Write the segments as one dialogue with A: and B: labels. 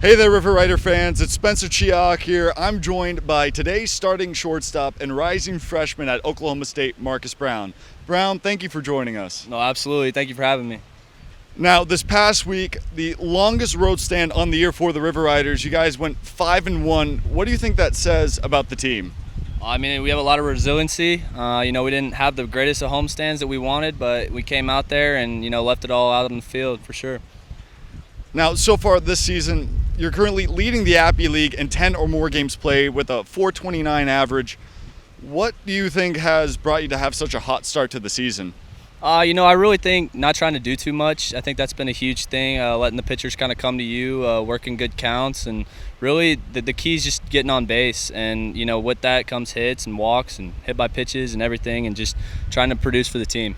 A: Hey there, River Rider fans. It's Spencer Cihak here. I'm joined by today's starting shortstop and rising freshman at Oklahoma State, Marcus Brown. Brown, thank you for joining us.
B: No, absolutely. Thank you for having me.
A: Now, this past week, the longest road stand on the year for the River Riders, you guys went 5-1. What do you think that says about the team?
B: I mean, we have a lot of resiliency. We didn't have the greatest of home stands that we wanted, but we came out there and, left it all out on the field for sure.
A: Now, so far this season, you're currently leading the Appy League in 10 or more games played with a .429 average. What do you think has brought you to have such a hot start to the season?
B: I really think not trying to do too much. I think that's been a huge thing, letting the pitchers kind of come to you, working good counts, and really the key is just getting on base. And, with that comes hits and walks and hit by pitches and everything, and just trying to produce for the team.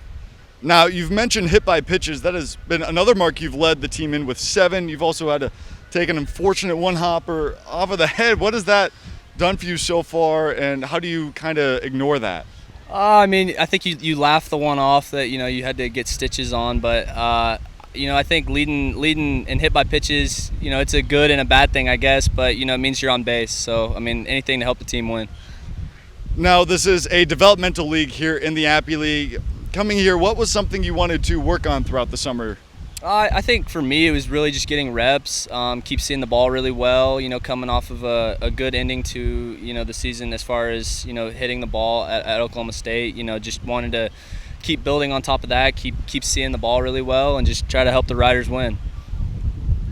A: Now, you've mentioned hit by pitches. That has been another mark you've led the team in with 7. You've also had to take an unfortunate one-hopper off of the head. What has that done for you so far, and how do you kind of ignore that?
B: I think you laughed the one off that, you had to get stitches on. But, I think leading and hit by pitches, it's a good and a bad thing, I guess. But, it means you're on base. So, anything to help the team win.
A: Now, this is a developmental league here in the Appy League. Coming here, what was something you wanted to work on throughout the summer?
B: I think for me it was really just getting reps, keep seeing the ball really well, coming off of a good ending to, the season as far as, hitting the ball at Oklahoma State, just wanted to keep building on top of that, keep seeing the ball really well, and just try to help the Riders win.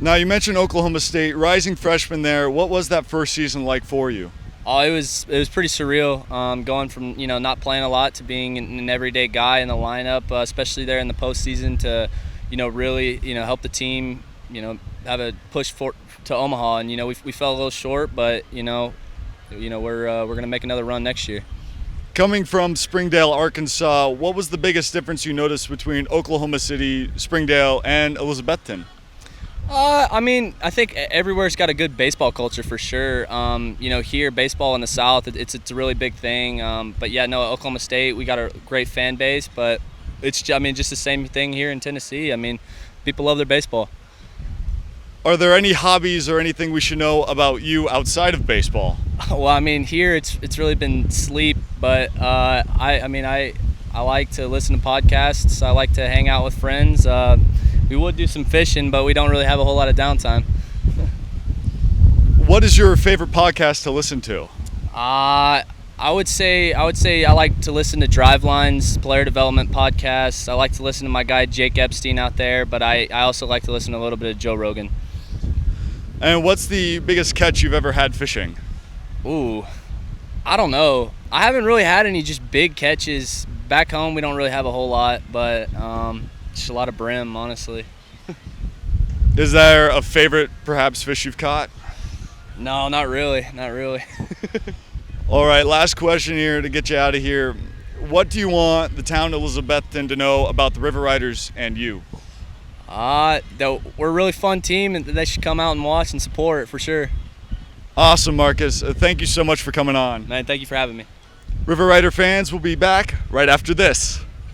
A: Now, you mentioned Oklahoma State, rising freshman there. What was that first season like for you?
B: Oh, it was pretty surreal, going from, not playing a lot to being an everyday guy in the lineup, especially there in the postseason to, really, help the team, have a push to Omaha. And, we fell a little short, but, we're going to make another run next year.
A: Coming from Springdale, Arkansas, what was the biggest difference you noticed between Oklahoma City, Springdale, and Elizabethton?
B: I think everywhere's got a good baseball culture for sure. Here, baseball in the South, it's a really big thing. But yeah, no, Oklahoma State, we got a great fan base, but it's, just the same thing here in Tennessee. People love their baseball.
A: Are there any hobbies or anything we should know about you outside of baseball?
B: Well, here it's really been sleep, but I like to listen to podcasts. I like to hang out with friends. We would do some fishing, but we don't really have a whole lot of downtime.
A: What is your favorite podcast to listen to?
B: I would say I like to listen to Driveline's player development podcasts. I like to listen to my guy Jake Epstein out there, but I also like to listen to a little bit of Joe Rogan.
A: And what's the biggest catch you've ever had fishing?
B: Ooh, I don't know. I haven't really had any just big catches. Back home, we don't really have a whole lot, but just a lot of brim, honestly.
A: Is there a favorite, perhaps, fish you've caught?
B: No, not really. Not really.
A: All right, last question here to get you out of here. What do you want the town of Elizabethton to know about the River Riders and you?
B: That we're a really fun team, and they should come out and watch and support it for sure.
A: Awesome, Marcus. Thank you so much for coming on.
B: Man, thank you for having me.
A: River Rider fans will be back right after this.